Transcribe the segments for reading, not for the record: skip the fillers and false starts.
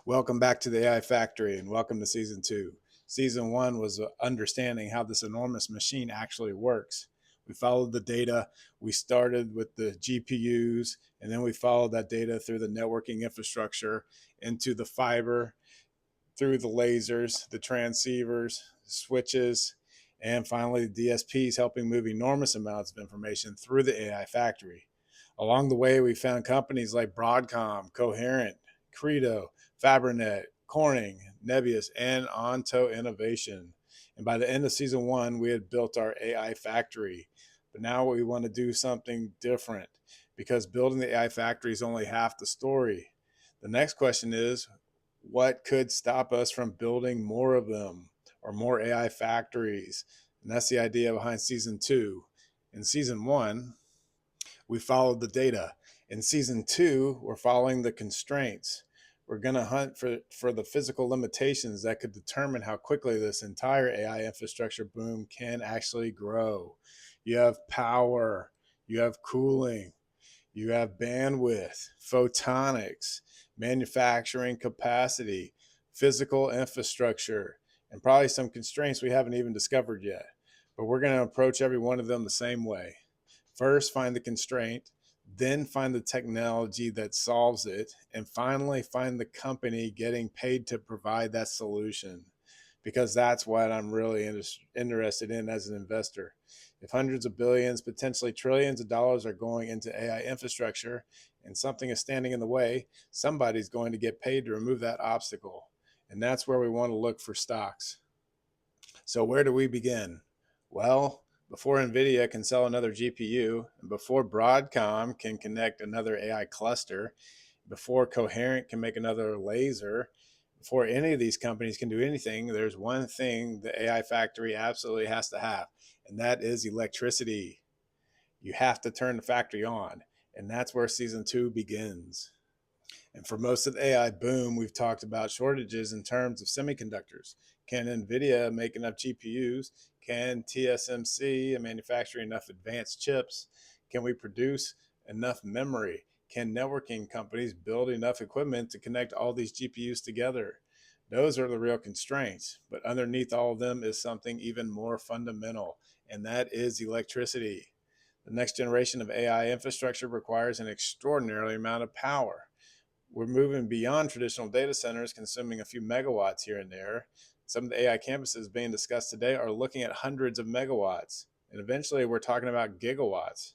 Welcome back to the AI Factory and welcome to Season 2. Season 1 was understanding how this enormous machine actually works. We followed the data. We started with the GPUs, and then we followed that data through the networking infrastructure into the fiber, through the lasers, the transceivers, switches, and finally the DSPs, helping move enormous amounts of information through the AI Factory. Along the way, we found companies like Broadcom, Coherent, Credo, Fabrinet, Corning, Nebius, and Onto Innovation. And by the end of season 1, we had built our AI factory. But now we want to do something different because building the AI factory is only half the story. The next question is, what could stop us from building more of them or more AI factories? And that's the idea behind season 2. In season 1, we followed the data. In season 2, we're following the constraints. We're going to hunt for the physical limitations that could determine how quickly this entire AI infrastructure boom can actually grow. You have power, you have cooling, you have bandwidth, photonics, manufacturing capacity, physical infrastructure, and probably some constraints we haven't even discovered yet. But we're going to approach every one of them the same way. First, find the constraint, then find the technology that solves it, and finally find the company getting paid to provide that solution. Because that's what I'm really interested in as an investor. If hundreds of billions, potentially trillions of dollars are going into AI infrastructure and something is standing in the way, somebody's going to get paid to remove that obstacle. And that's where we want to look for stocks. So where do we begin? Well, before NVIDIA can sell another GPU, and before Broadcom can connect another AI cluster, before Coherent can make another laser, before any of these companies can do anything, there's one thing the AI factory absolutely has to have, and that is electricity. You have to turn the factory on, and that's where season 2 begins. And for most of the AI boom, we've talked about shortages in terms of semiconductors. Can NVIDIA make enough GPUs? Can TSMC manufacture enough advanced chips? Can we produce enough memory? Can networking companies build enough equipment to connect all these GPUs together? Those are the real constraints. But underneath all of them is something even more fundamental, and that is electricity. The next generation of AI infrastructure requires an extraordinary amount of power. We're moving beyond traditional data centers consuming a few megawatts here and there. Some of the AI campuses being discussed today are looking at hundreds of megawatts. And eventually we're talking about gigawatts.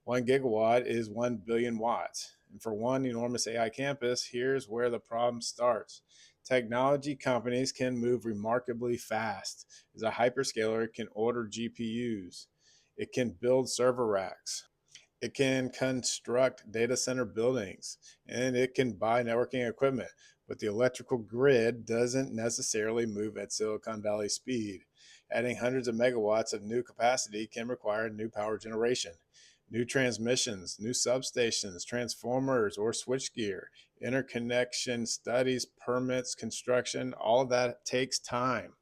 1 gigawatt is 1 billion watts. And for one enormous AI campus, here's where the problem starts. Technology companies can move remarkably fast. As a hyperscaler, can order GPUs. It can build server racks. It can construct data center buildings, and it can buy networking equipment. But the electrical grid doesn't necessarily move at Silicon Valley speed. Adding hundreds of megawatts of new capacity can require new power generation, new transmissions, new substations, transformers, or switchgear, interconnection studies, permits, construction. All of that takes time.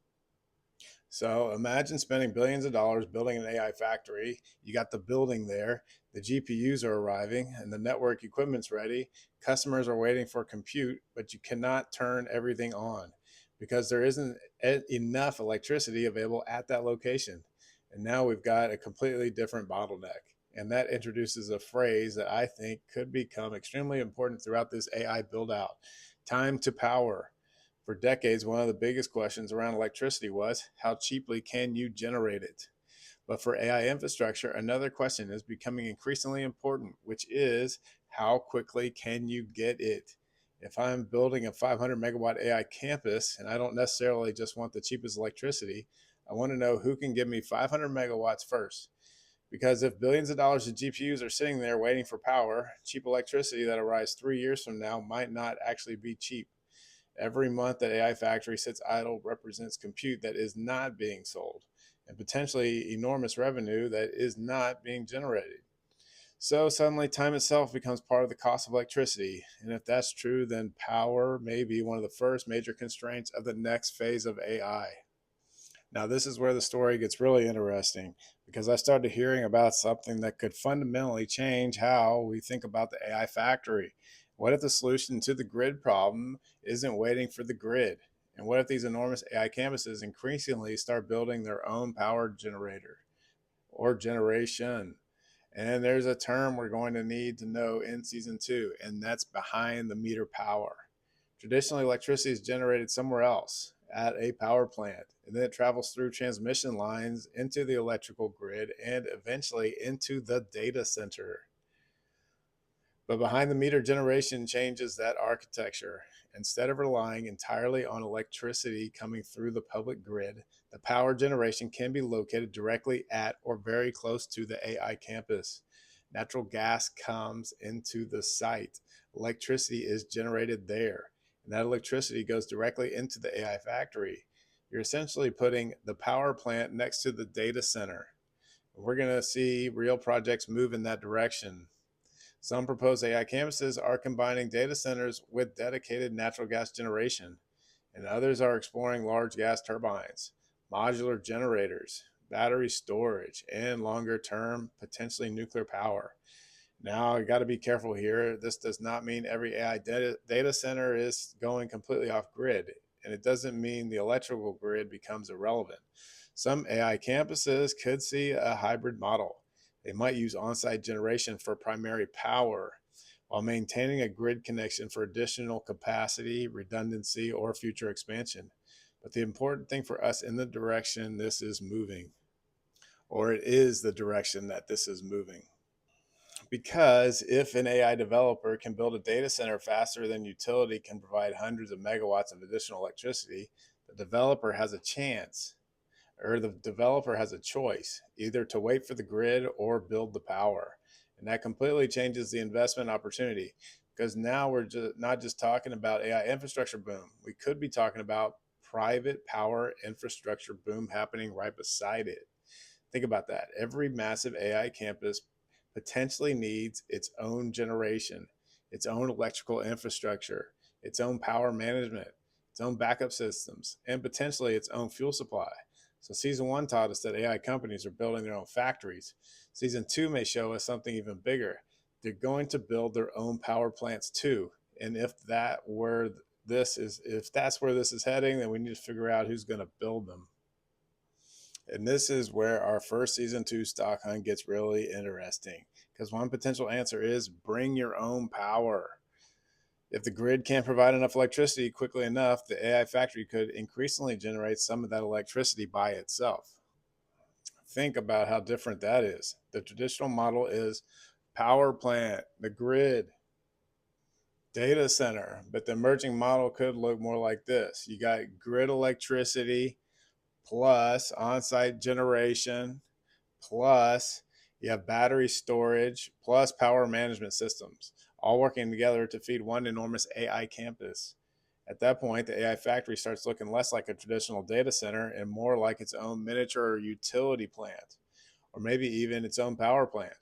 So imagine spending billions of dollars building an AI factory. You got the building there, the GPUs are arriving, and the network equipment's ready. Customers are waiting for compute, but you cannot turn everything on because there isn't enough electricity available at that location. And now we've got a completely different bottleneck. And that introduces a phrase that I think could become extremely important throughout this AI build out: time to power. For decades, one of the biggest questions around electricity was, how cheaply can you generate it? But for AI infrastructure, another question is becoming increasingly important, which is, how quickly can you get it? If I'm building a 500 megawatt AI campus and I don't necessarily just want the cheapest electricity, I want to know who can give me 500 megawatts first. Because if billions of dollars of GPUs are sitting there waiting for power, cheap electricity that arrives 3 years from now might not actually be cheap. Every month that AI factory sits idle represents compute that is not being sold and potentially enormous revenue that is not being generated. So suddenly time itself becomes part of the cost of electricity. And if that's true, then power may be one of the first major constraints of the next phase of AI. Now, this is where the story gets really interesting because I started hearing about something that could fundamentally change how we think about the AI factory. What if the solution to the grid problem isn't waiting for the grid? And what if these enormous AI campuses increasingly start building their own power generator or generation? And there's a term we're going to need to know in season 2, and that's behind the meter power. Traditionally, electricity is generated somewhere else at a power plant, and then it travels through transmission lines into the electrical grid and eventually into the data center. But behind the meter generation changes that architecture. Instead of relying entirely on electricity coming through the public grid, the power generation can be located directly at or very close to the AI campus. Natural gas comes into the site. Electricity is generated there, and that electricity goes directly into the AI factory. You're essentially putting the power plant next to the data center. We're going to see real projects move in that direction. Some proposed AI campuses are combining data centers with dedicated natural gas generation, and others are exploring large gas turbines, modular generators, battery storage, and longer term, potentially nuclear power. Now, you got to be careful here. This does not mean every AI data center is going completely off grid, and it doesn't mean the electrical grid becomes irrelevant. Some AI campuses could see a hybrid model. They might use on site generation for primary power while maintaining a grid connection for additional capacity, redundancy, or future expansion. But the important thing for us in the direction this is moving, or it is the direction that this is moving. Because if an AI developer can build a data center faster than utility can provide hundreds of megawatts of additional electricity, the developer has a chance, or the developer has a choice, either to wait for the grid or build the power. And that completely changes the investment opportunity, because now we're not just talking about AI infrastructure boom. We could be talking about private power infrastructure boom happening right beside it. Think about that. Every massive AI campus potentially needs its own generation, its own electrical infrastructure, its own power management, its own backup systems, and potentially its own fuel supply. So season 1 taught us that AI companies are building their own factories. Season 2 may show us something even bigger. They're going to build their own power plants too. And if that's where this is heading, then we need to figure out who's going to build them. And this is where our first season 2 stock hunt gets really interesting, because one potential answer is bring your own power. If the grid can't provide enough electricity quickly enough, the AI factory could increasingly generate some of that electricity by itself. Think about how different that is. The traditional model is power plant, the grid, data center, but the emerging model could look more like this. You got grid electricity plus on-site generation, plus you have battery storage, plus power management systems, all working together to feed one enormous AI campus. At that point, the AI factory starts looking less like a traditional data center and more like its own miniature utility plant, or maybe even its own power plant.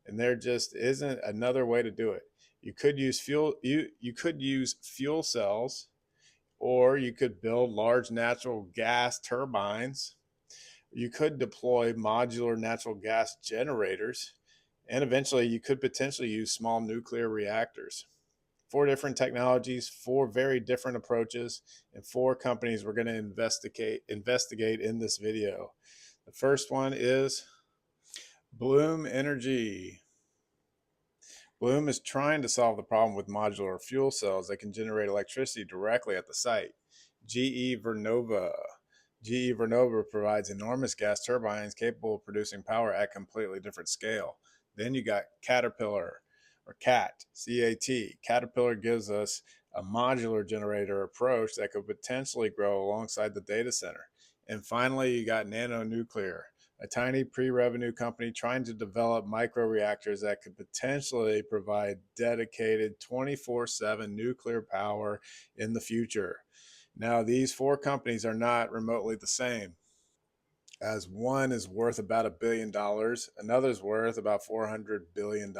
And there just isn't another way to do it. You could use fuel cells, or you could build large natural gas turbines. You could deploy modular natural gas generators, and eventually you could potentially use small nuclear reactors. 4 different technologies, 4 very different approaches, and 4 companies we're going to investigate in this video. The first one is Bloom Energy. Bloom is trying to solve the problem with modular fuel cells that can generate electricity directly at the site. GE Vernova. GE Vernova provides enormous gas turbines capable of producing power at completely different scale. Then you got Caterpillar, or CAT, C-A-T. Caterpillar gives us a modular generator approach that could potentially grow alongside the data center. And finally, you got Nano Nuclear, a tiny pre-revenue company trying to develop microreactors that could potentially provide dedicated 24/7 nuclear power in the future. Now, these 4 companies are not remotely the same, as one is worth about $1 billion, another's worth about $400 billion.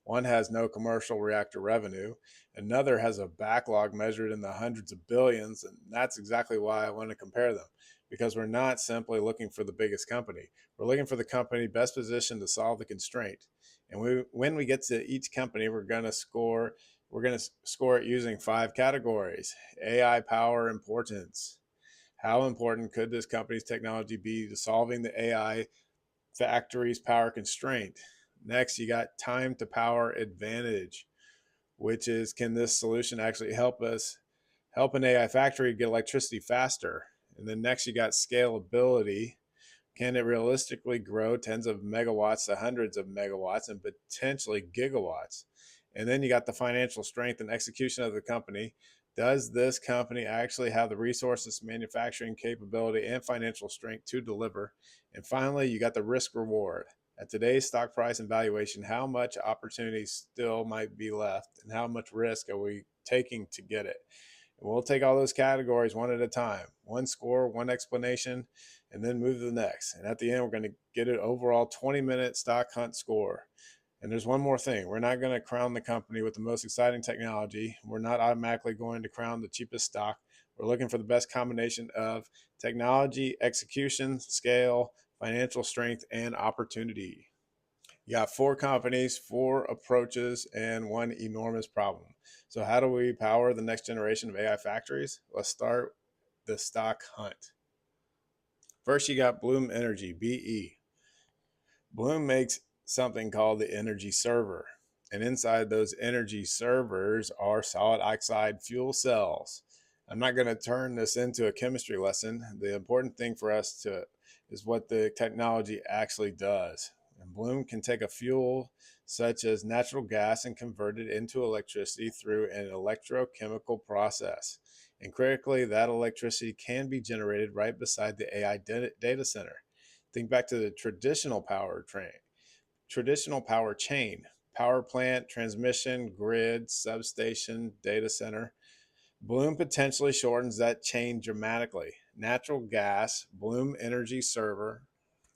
One has no commercial reactor revenue, another has a backlog measured in the hundreds of billions, and that's exactly why I want to compare them, because we're not simply looking for the biggest company. We're looking for the company best positioned to solve the constraint. And when we get to each company, we're going to We're going to score it using 5 categories. AI power importance. How important could this company's technology be to solving the AI factory's power constraint? Next, you got time to power advantage, which is, can this solution actually help an AI factory get electricity faster? And then next, you got scalability. Can it realistically grow tens of megawatts to hundreds of megawatts and potentially gigawatts? And then you got the financial strength and execution of the company. Does this company actually have the resources, manufacturing capability, and financial strength to deliver? And finally, you got the risk reward. At today's stock price and valuation, how much opportunity still might be left, and how much risk are we taking to get it? And we'll take all those categories one at a time, one score, one explanation, and then move to the next. And at the end, we're going to get an overall 20-minute stock hunt score. And there's one more thing. We're not going to crown the company with the most exciting technology. We're not automatically going to crown the cheapest stock. We're looking for the best combination of technology, execution, scale, financial strength, and opportunity. You got 4 companies, 4 approaches, and 1 enormous problem. So how do we power the next generation of AI factories? Let's start the stock hunt. First, you got Bloom Energy, BE. Bloom makes something called the energy server. And inside those energy servers are solid oxide fuel cells. I'm not going to turn this into a chemistry lesson. The important thing for us is what the technology actually does. And Bloom can take a fuel such as natural gas and convert it into electricity through an electrochemical process. And critically, that electricity can be generated right beside the AI data center. Think back to the traditional power chain, power plant, transmission, grid, substation, data center. Bloom potentially shortens that chain dramatically. Natural gas, Bloom energy server,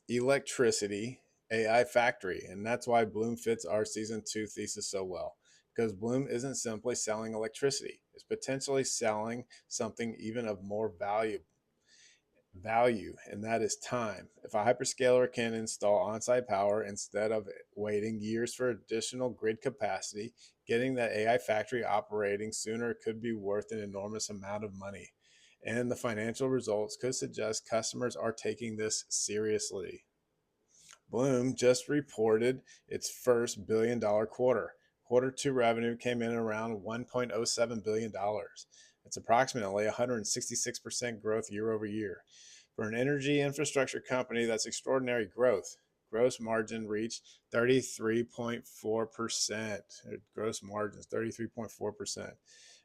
electricity, AI factory. And that's why Bloom fits our season 2 thesis so well. Because Bloom isn't simply selling electricity, it's potentially selling something even of more value, and that is time. If a hyperscaler can install on-site power instead of waiting years for additional grid capacity, getting that AI factory operating sooner could be worth an enormous amount of money. And the financial results could suggest customers are taking this seriously. Bloom just reported its first billion-dollar quarter. Quarter 2 revenue came in around $1.07 billion. It's approximately 166% growth year over year. For an energy infrastructure company, that's extraordinary growth. Gross margin reached 33.4%. Gross margins, 33.4%.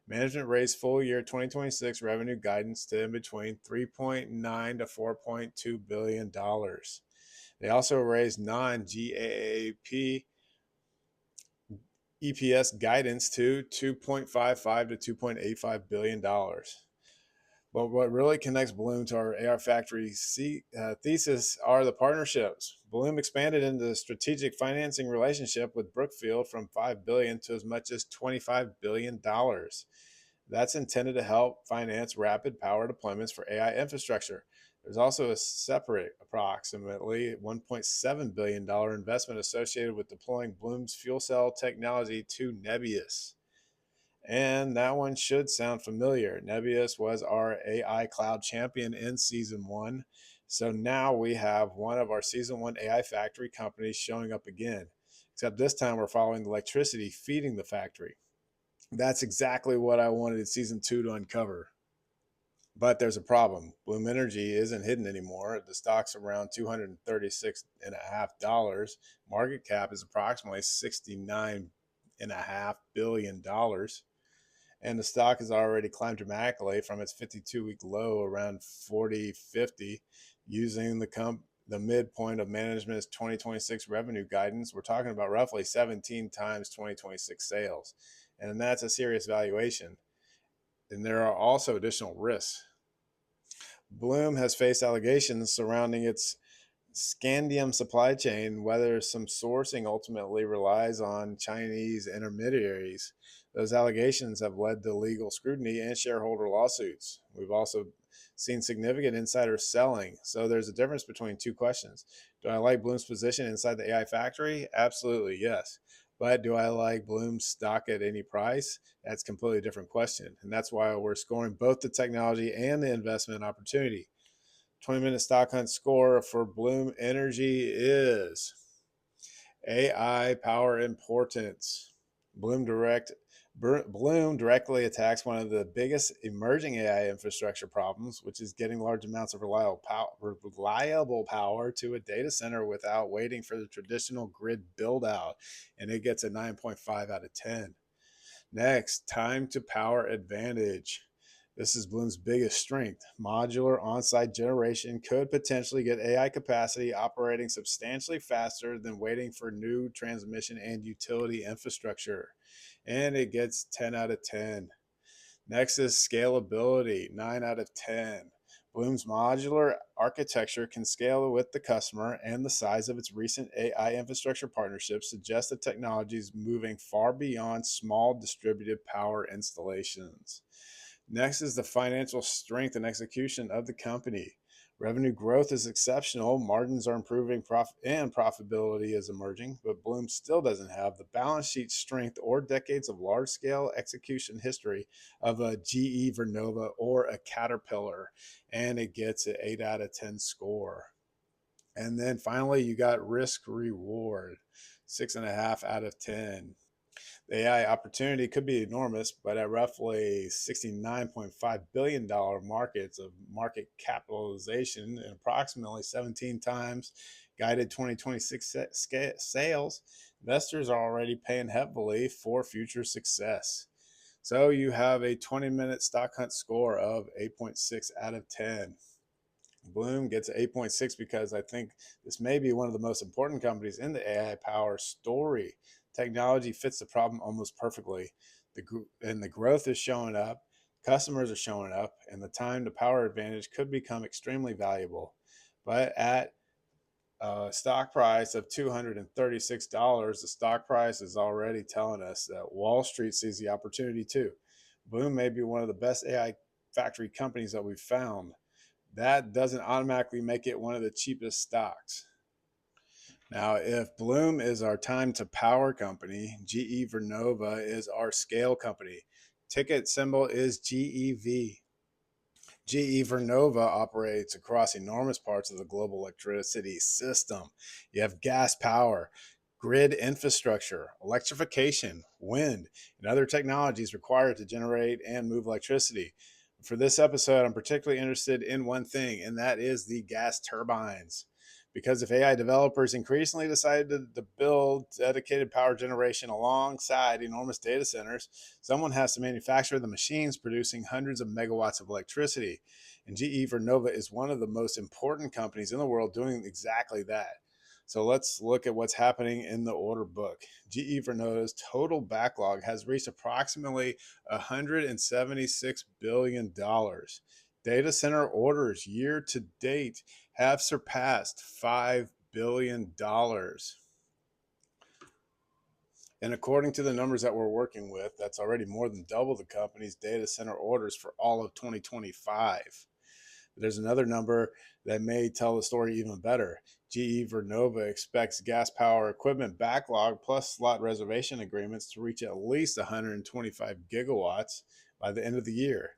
Management raised full year 2026 revenue guidance to in between $3.9 to $4.2 billion. They also raised non-GAAP EPS guidance to $2.55 to $2.85 billion. But what really connects Bloom to our AI factory thesis are the partnerships. Bloom expanded into the strategic financing relationship with Brookfield from $5 billion to as much as $25 billion. That's intended to help finance rapid power deployments for AI infrastructure. There's also a separate, approximately $1.7 billion investment associated with deploying Bloom's fuel cell technology to Nebius. And that one should sound familiar. Nebius was our AI cloud champion in season 1. So now we have one of our season 1 AI factory companies showing up again, except this time we're following the electricity feeding the factory. That's exactly what I wanted season 2 to uncover. But there's a problem. Bloom Energy isn't hidden anymore. The stock's around $236.5. Market cap is approximately $69.5 billion. And the stock has already climbed dramatically from its 52-week low around 40.50. Using the midpoint of management's 2026 revenue guidance, we're talking about roughly 17 times 2026 sales. And that's a serious valuation. And there are also additional risks. Bloom has faced allegations surrounding its scandium supply chain, whether some sourcing ultimately relies on Chinese intermediaries. Those allegations have led to legal scrutiny and shareholder lawsuits. We've also seen significant insider selling. So there's a difference between 2 questions. Do I like Bloom's position inside the AI factory? Absolutely, yes. But do I like Bloom's stock at any price? That's a completely different question. And that's why we're scoring both the technology and the investment opportunity. 20-minute stock hunt score for Bloom Energy is AI power importance. Bloom Direct Bloom directly attacks one of the biggest emerging AI infrastructure problems, which is getting large amounts of reliable power to a data center without waiting for the traditional grid build out. And it gets a 9.5 out of 10. Next, time to power advantage. This is Bloom's biggest strength. Modular on-site generation could potentially get AI capacity operating substantially faster than waiting for new transmission and utility infrastructure. And it gets 10 out of 10. Next is scalability, 9 out of 10. Bloom's modular architecture can scale with the customer, and the size of its recent AI infrastructure partnerships suggests the technology is moving far beyond small distributed power installations. Next is the financial strength and execution of the company. Revenue growth is exceptional, margins are improving, and profitability is emerging, but Bloom still doesn't have the balance sheet strength or decades of large scale execution history of a GE Vernova or a Caterpillar, and it gets an 8 out of 10 score. And then finally, you got risk reward, 6.5 out of 10. The AI opportunity could be enormous, but at roughly $69.5 billion markets of market capitalization and approximately 17 times guided 2026 sales, investors are already paying heavily for future success. So you have a 20-minute stock hunt score of 8.6 out of 10. Bloom gets 8.6 because I think this may be one of the most important companies in the AI power story. Technology fits the problem almost perfectly. The growth is showing up, customers are showing up, and the time to power advantage could become extremely valuable. But at a stock price of $236, the stock price is already telling us that Wall Street sees the opportunity too. Bloom may be one of the best AI factory companies that we've found. That doesn't automatically make it one of the cheapest stocks. Now, if Bloom is our time to power company, GE Vernova is our scale company. Ticket symbol is GEV. GE Vernova operates across enormous parts of the global electricity system. You have gas power, grid infrastructure, electrification, wind, and other technologies required to generate and move electricity. For this episode, I'm particularly interested in one thing, and that is the gas turbines. Because if AI developers increasingly decided to build dedicated power generation alongside enormous data centers, someone has to manufacture the machines producing hundreds of megawatts of electricity. And GE Vernova is one of the most important companies in the world doing exactly that. So let's look at what's happening in the order book. GE Vernova's total backlog has reached approximately $176 billion. Data center orders year to date have surpassed $5 billion. And according to the numbers that we're working with, that's already more than double the company's data center orders for all of 2025. There's another number that may tell the story even better. GE Vernova expects gas power equipment backlog plus slot reservation agreements to reach at least 125 gigawatts by the end of the year.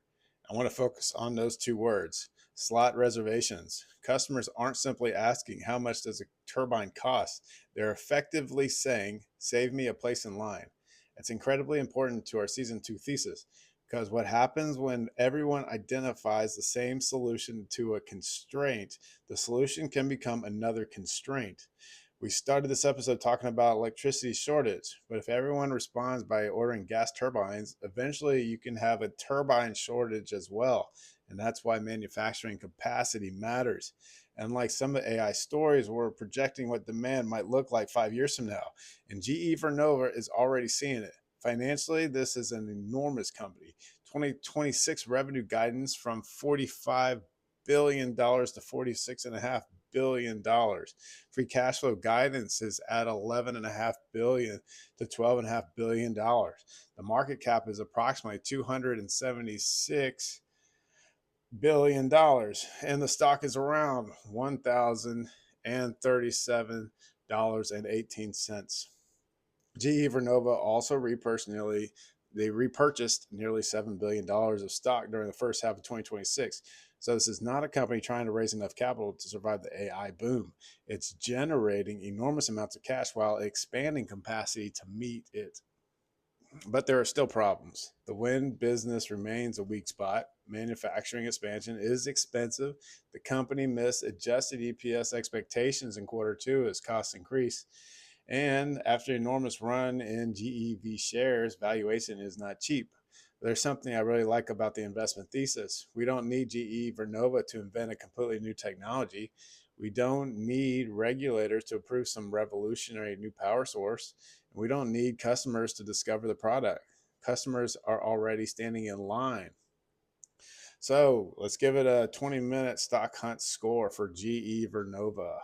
I want to focus on those two words, slot reservations. Customers aren't simply asking how much does a turbine cost. They're effectively saying, save me a place in line. It's incredibly important to our season 2 thesis because what happens when everyone identifies the same solution to a constraint, the solution can become another constraint. We started this episode talking about electricity shortage, but if everyone responds by ordering gas turbines, eventually you can have a turbine shortage as well. And that's why manufacturing capacity matters. And like some of the AI stories, we're projecting what demand might look like 5 years from now. And GE Vernova is already seeing it. Financially, this is an enormous company. 2026 revenue guidance from $45 billion to $46.5 billion. Free cash flow guidance is at $11.5 billion to $12.5 billion. The market cap is approximately $276 billion, and the stock is around $1,037.18. GE Vernova also repurchased nearly $7 billion of stock during the first half of 2026. So this is not a company trying to raise enough capital to survive the AI boom. It's generating enormous amounts of cash while expanding capacity to meet it. But there are still problems. The wind business remains a weak spot. Manufacturing expansion is expensive. The company missed adjusted EPS expectations in quarter two as costs increase. And after an enormous run in GEV shares, valuation is not cheap. There's something I really like about the investment thesis. We don't need GE Vernova to invent a completely new technology. We don't need regulators to approve some revolutionary new power source. We don't need customers to discover the product. Customers are already standing in line. So let's give it a 20-minute stock hunt score for GE Vernova.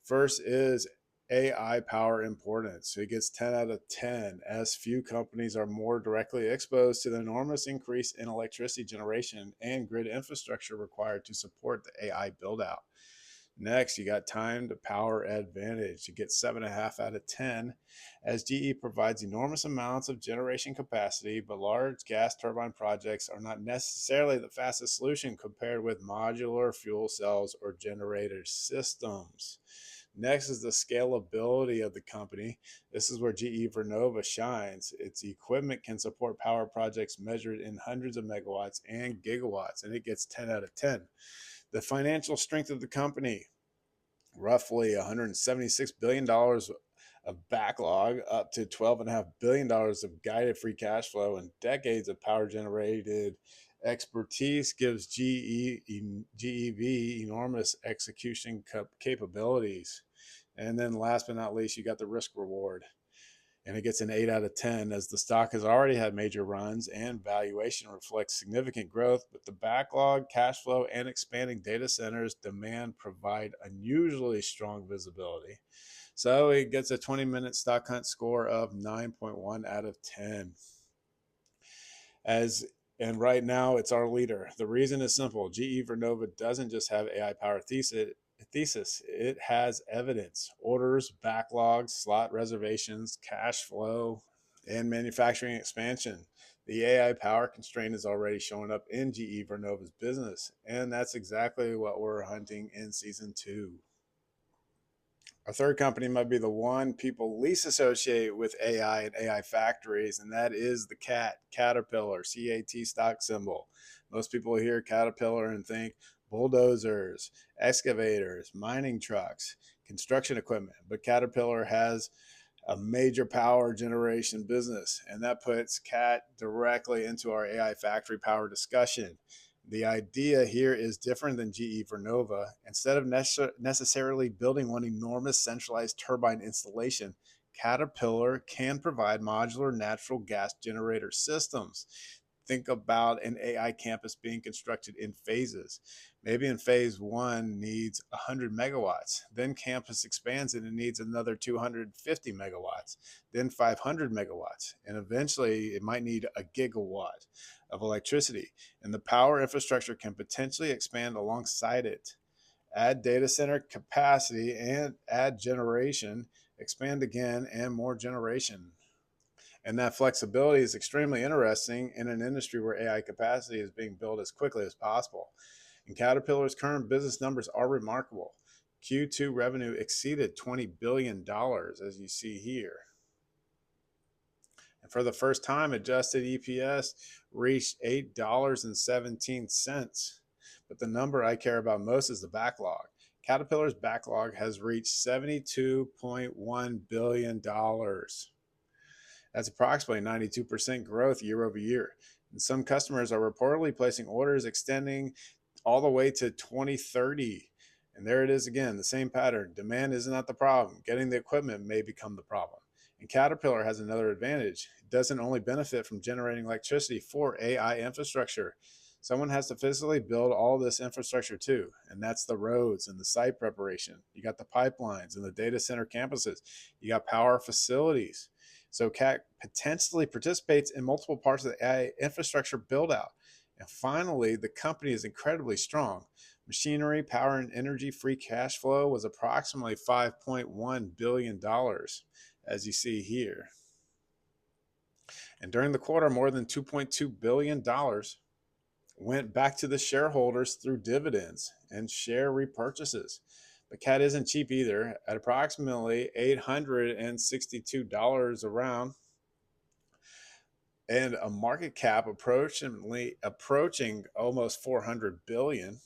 First is AI power importance. It gets 10 out of 10, as few companies are more directly exposed to the enormous increase in electricity generation and grid infrastructure required to support the AI build out. Next, you got time to power advantage. You get 7.5 out of 10, as GE provides enormous amounts of generation capacity, but large gas turbine projects are not necessarily the fastest solution compared with modular fuel cells or generator systems. Next is the scalability of the company. This is where GE Vernova shines. Its equipment can support power projects measured in hundreds of megawatts and gigawatts, and it gets 10 out of 10. The financial strength of the company, roughly $176 billion of backlog, up to $12.5 billion of guided free cash flow, and decades of power generated expertise gives GEV enormous execution capabilities. And then last but not least, you got the risk reward. And it gets an 8 out of 10, as the stock has already had major runs and valuation reflects significant growth, but the backlog, cash flow, and expanding data centers demand provide unusually strong visibility. So it gets a 20-minute stock hunt score of 9.1 out of 10. And right now it's our leader. The reason is simple. GE Vernova doesn't just have AI power thesis, it has evidence: orders, backlogs, slot reservations, cash flow, and manufacturing expansion. The AI power constraint is already showing up in GE Vernova's business, and that's exactly what we're hunting in season 2. Our third company might be the one people least associate with AI and AI factories, and that is the Caterpillar, CAT stock symbol. Most people hear Caterpillar and think bulldozers, excavators, mining trucks, construction equipment, but Caterpillar has a major power generation business, and that puts CAT directly into our AI factory power discussion. The idea here is different than GE Vernova. Instead of necessarily building one enormous centralized turbine installation, Caterpillar can provide modular natural gas generator systems. Think about an AI campus being constructed in phases. Maybe in phase one needs 100 megawatts. Then campus expands and it needs another 250 megawatts, then 500 megawatts. And eventually it might need a gigawatt of electricity. And the power infrastructure can potentially expand alongside it. Add data center capacity and add generation, expand again, and more generation. And that flexibility is extremely interesting in an industry where AI capacity is being built as quickly as possible. And Caterpillar's current business numbers are remarkable. Q2 revenue exceeded $20 billion, as you see here. And for the first time, adjusted EPS reached $8.17. But the number I care about most is the backlog. Caterpillar's backlog has reached $72.1 billion. That's approximately 92% growth year over year. And some customers are reportedly placing orders extending all the way to 2030. And there it is again, the same pattern. Demand is not the problem. Getting the equipment may become the problem. And Caterpillar has another advantage. It doesn't only benefit from generating electricity for AI infrastructure. Someone has to physically build all this infrastructure too. And that's the roads and the site preparation. You got the pipelines and the data center campuses. You got power facilities. So CAT potentially participates in multiple parts of the AI infrastructure build out. And finally, the company is incredibly strong. Machinery, power, and energy free cash flow was approximately $5.1 billion, as you see here. And during the quarter, more than $2.2 billion went back to the shareholders through dividends and share repurchases. But CAT isn't cheap either. At approximately $862 around and a market cap approaching almost 400 billion.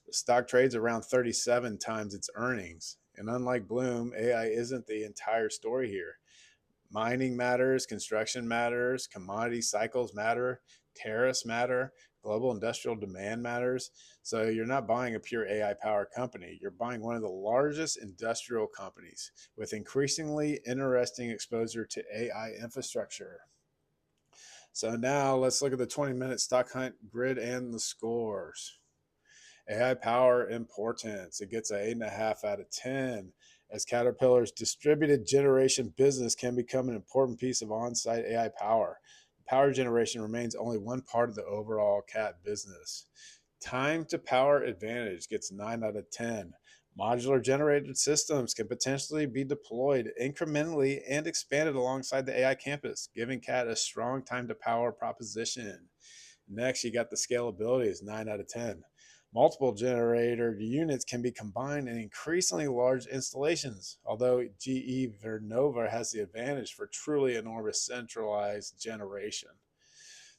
The stock trades around 37 times its earnings. And unlike Bloom, AI isn't the entire story here. Mining matters, construction matters, commodity cycles matter, tariffs matter, global industrial demand matters. So you're not buying a pure AI power company. You're buying one of the largest industrial companies with increasingly interesting exposure to AI infrastructure. So now let's look at the 20-minute stock hunt grid and the scores. AI power importance. It gets an 8.5 out of 10. As Caterpillar's distributed generation business can become an important piece of on-site AI power. Power generation remains only one part of the overall CAT business. Time to power advantage gets 9 out of 10. Modular generated systems can potentially be deployed incrementally and expanded alongside the AI campus, giving CAT a strong time to power proposition. Next, you got the scalability is 9 out of 10. Multiple generator units can be combined in increasingly large installations, although GE Vernova has the advantage for truly enormous centralized generation.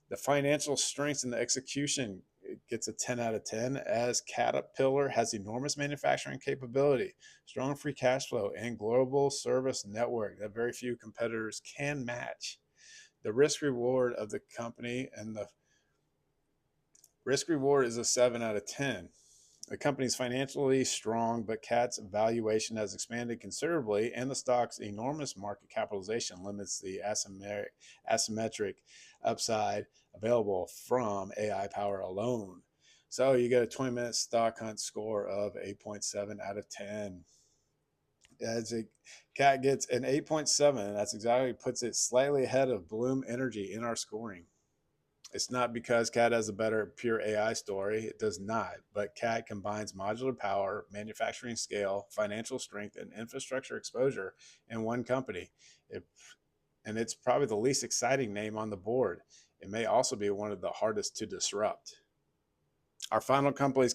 The financial strength and the execution gets a 10 out of 10 as Caterpillar has enormous manufacturing capability, strong free cash flow, and global service network that very few competitors can match. The risk reward of the company and the risk reward is a 7 out of 10. The company is financially strong, but CAT's valuation has expanded considerably, and the stock's enormous market capitalization limits the asymmetric upside available from AI power alone. So you get a 20-minute stock hunt score of 8.7 out of 10. As CAT gets an 8.7, that's exactly puts it slightly ahead of Bloom Energy in our scoring. It's not because CAT has a better pure AI story. It does not. But CAT combines modular power, manufacturing scale, financial strength, and infrastructure exposure in one company. And it's probably the least exciting name on the board. It may also be one of the hardest to disrupt. Our final company is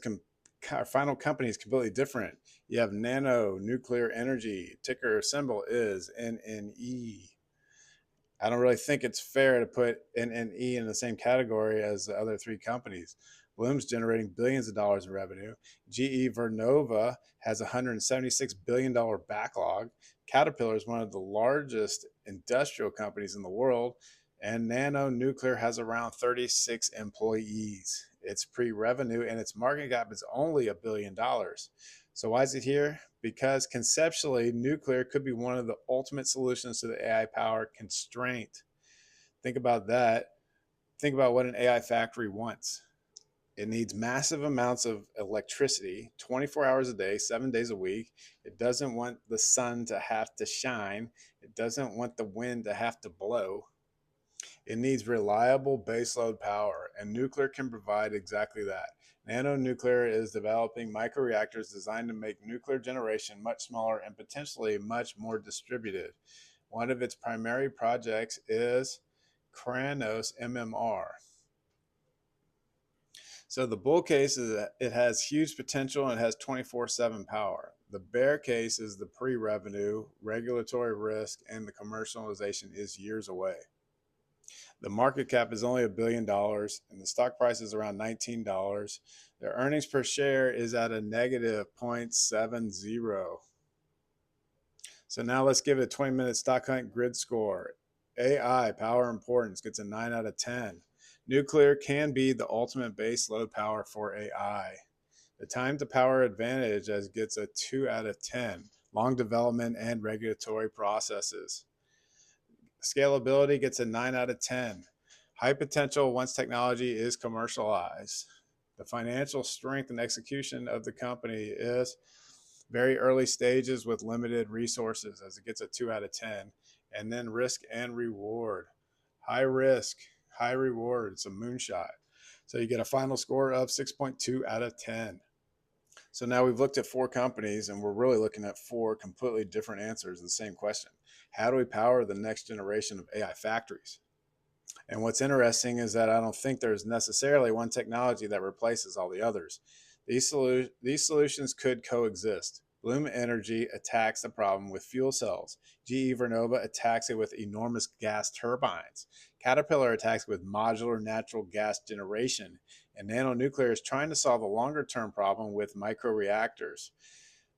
completely different. You have Nano Nuclear Energy. Ticker symbol is NNE. I don't really think it's fair to put NNE in the same category as the other three companies. Bloom's generating billions of dollars in revenue. GE Vernova has a $176 billion backlog. Caterpillar is one of the largest industrial companies in the world. And Nano Nuclear has around 36 employees. It's pre-revenue and its market cap is only $1 billion. So why is it here? Because conceptually, nuclear could be one of the ultimate solutions to the AI power constraint. Think about that. Think about what an AI factory wants. It needs massive amounts of electricity, 24 hours a day, 7 days a week. It doesn't want the sun to have to shine. It doesn't want the wind to have to blow. It needs reliable baseload power, and nuclear can provide exactly that. Nano Nuclear is developing microreactors designed to make nuclear generation much smaller and potentially much more distributed. One of its primary projects is Kranos MMR. So the bull case is that it has huge potential and has 24/7 power. The bear case is the pre-revenue, regulatory risk, and the commercialization is years away. The market cap is only $1 billion and the stock price is around $19. Their earnings per share is at a negative 0.70. So now let's give it a 20-minute stock hunt grid score. AI, power importance, gets a 9 out of 10. Nuclear can be the ultimate base load power for AI. The time to power advantage as gets a 2 out of 10. Long development and regulatory processes. Scalability gets a 9 out of 10. High potential once technology is commercialized. The financial strength and execution of the company is very early stages with limited resources as it gets a 2 out of 10. And then risk and reward. High risk, high reward. It's a moonshot. So you get a final score of 6.2 out of 10. So now we've looked at 4 companies and we're really looking at 4 completely different answers to the same question. How do we power the next generation of AI factories? And what's interesting is that I don't think there's necessarily one technology that replaces all the others. These solutions could coexist. Bloom Energy attacks the problem with fuel cells. GE Vernova attacks it with enormous gas turbines. Caterpillar attacks it with modular natural gas generation. And Nano Nuclear is trying to solve a longer term problem with microreactors.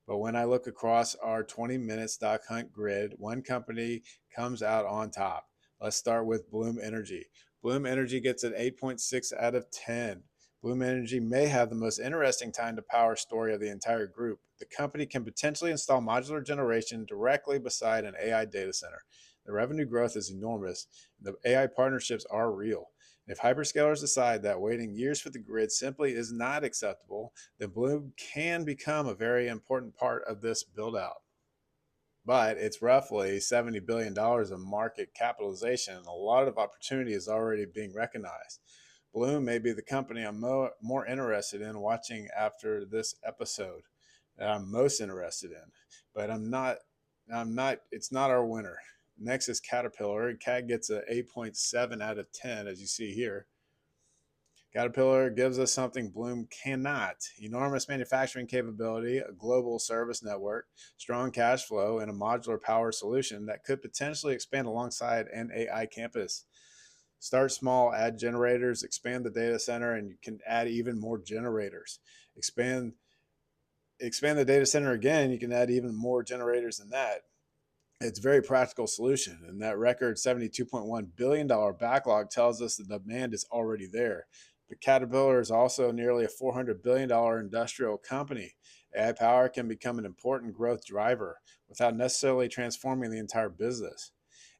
But when I look across our 20-minute stock hunt grid, one company comes out on top. Let's start with Bloom Energy. Bloom Energy gets an 8.6 out of 10. Bloom Energy may have the most interesting time to power story of the entire group. The company can potentially install modular generation directly beside an AI data center. The revenue growth is enormous. The AI partnerships are real. If hyperscalers decide that waiting years for the grid simply is not acceptable, then Bloom can become a very important part of this build out. But it's roughly $70 billion of market capitalization, and a lot of opportunity is already being recognized. Bloom may be the company I'm more interested in watching after this episode, that I'm most interested in. But it's not our winner. Next is Caterpillar. Cat gets a 8.7 out of 10, as you see here. Caterpillar gives us something Bloom cannot: enormous manufacturing capability, a global service network, strong cash flow, and a modular power solution that could potentially expand alongside an AI campus. Start small, add generators, expand the data center, and you can add even more generators. Expand the data center again, you can add even more generators than that. It's a very practical solution, and that record $72.1 billion backlog tells us the demand is already there. But Caterpillar is also nearly a $400 billion industrial company. AI power can become an important growth driver without necessarily transforming the entire business.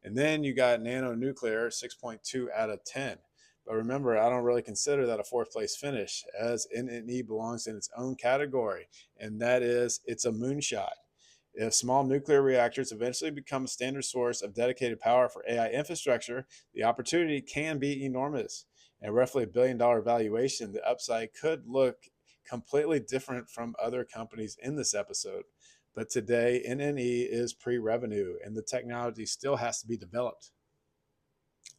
And then you got Nano Nuclear, 6.2 out of 10. But remember, I don't really consider that a fourth place finish, as NNE belongs in its own category, and that is it's a moonshot. If small nuclear reactors eventually become a standard source of dedicated power for AI infrastructure, the opportunity can be enormous. At roughly $1 billion valuation, the upside could look completely different from other companies in this episode. But today, NNE is pre revenue, and the technology still has to be developed,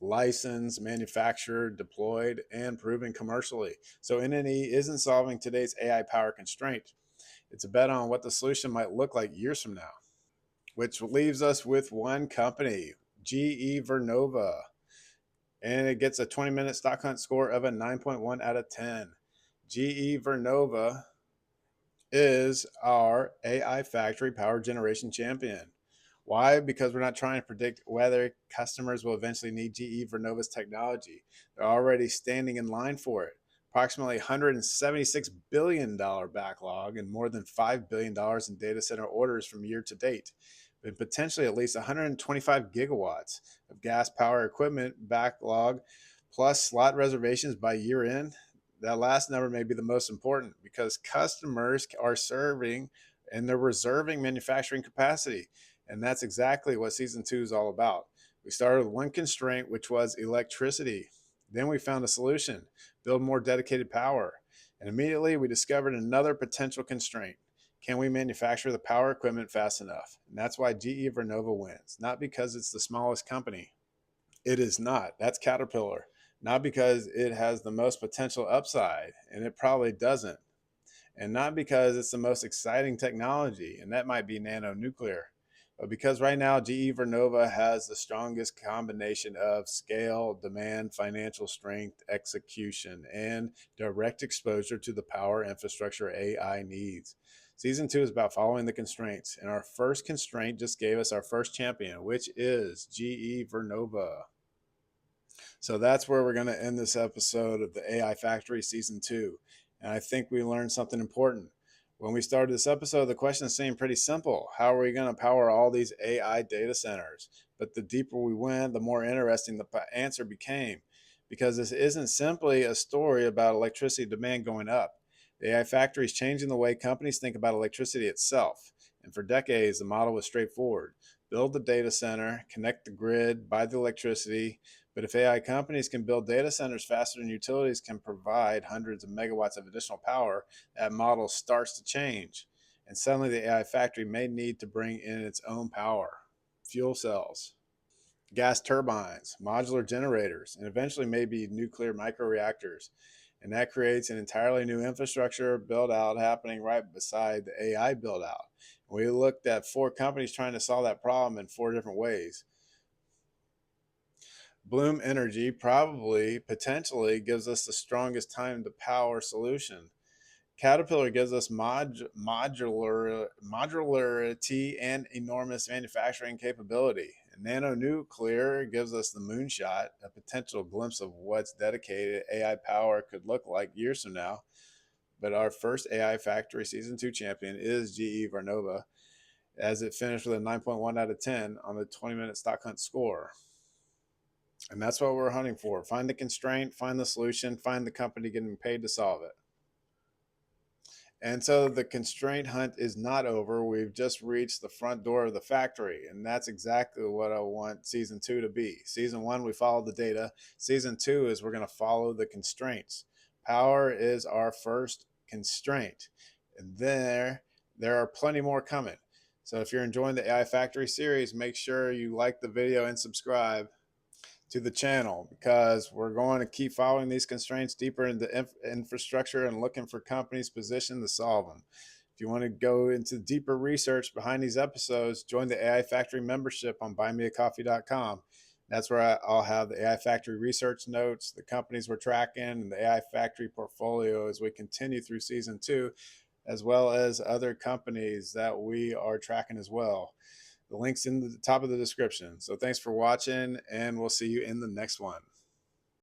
licensed, manufactured, deployed, and proven commercially. So NNE isn't solving today's AI power constraint. It's a bet on what the solution might look like years from now, which leaves us with one company, GE Vernova, and it gets a 20-minute stock hunt score of a 9.1 out of 10. GE Vernova is our AI factory power generation champion. Why? Because we're not trying to predict whether customers will eventually need GE Vernova's technology. They're already standing in line for it. Approximately $176 billion backlog and more than $5 billion in data center orders from year to date, and potentially at least 125 gigawatts of gas power equipment backlog, plus slot reservations by year end. That last number may be the most important because customers are serving and they're reserving manufacturing capacity. And that's exactly what season two is all about. We started with one constraint, which was electricity. Then we found a solution: build more dedicated power. And immediately we discovered another potential constraint: can we manufacture the power equipment fast enough? And that's why GE Vernova wins. Not because it's the smallest company. It is not. That's Caterpillar. Not because it has the most potential upside, and it probably doesn't. And not because it's the most exciting technology, and that might be Nano Nuclear. But because right now GE Vernova has the strongest combination of scale, demand, financial strength, execution, and direct exposure to the power infrastructure AI needs. Season two is about following the constraints, and our first constraint just gave us our first champion, which is GE Vernova. So that's where we're going to end this episode of the AI Factory Season 2. And I think we learned something important. When we started this episode, the question seemed pretty simple: how are we going to power all these AI data centers? But the deeper we went, the more interesting the answer became, because this isn't simply a story about electricity demand going up. The AI Factory is changing the way companies think about electricity itself. And for decades, the model was straightforward: build the data center, connect the grid, buy the electricity. But if AI companies can build data centers faster than utilities can provide hundreds of megawatts of additional power, that model starts to change. And suddenly the AI factory may need to bring in its own power, fuel cells. gas turbines, modular generators, and eventually maybe nuclear microreactors. And that creates an entirely new infrastructure build out happening right beside the AI build out. We looked at 4 companies trying to solve that problem in 4 different ways. Bloom Energy probably potentially gives us the strongest time to power solution. Caterpillar gives us modularity and enormous manufacturing capability. And Nano Nuclear gives us the moonshot, a potential glimpse of what's dedicated AI power could look like years from now. But our first AI Factory Season 2 champion is GE Vernova, as it finished with a 9.1 out of 10 on the 20-minute stock hunt score. And that's what we're hunting for. Find the constraint, find the solution, find the company getting paid to solve it. And so the constraint hunt is not over. We've just reached the front door of the factory. And that's exactly what I want season 2 to be. Season 1, we followed the data. Season 2 is we're going to follow the constraints. Power is our first constraint. And there are plenty more coming. So if you're enjoying the AI Factory series, make sure you like the video and subscribe to the channel, because we're going to keep following these constraints deeper into infrastructure and looking for companies positioned to solve them. If you want to go into deeper research behind these episodes, join the AI Factory membership on buymeacoffee.com. That's where I'll have the AI Factory research notes, the companies we're tracking, and the AI Factory portfolio as we continue through season 2, as well as other companies that we are tracking as well. The link's in the top of the description. So thanks for watching, and we'll see you in the next one.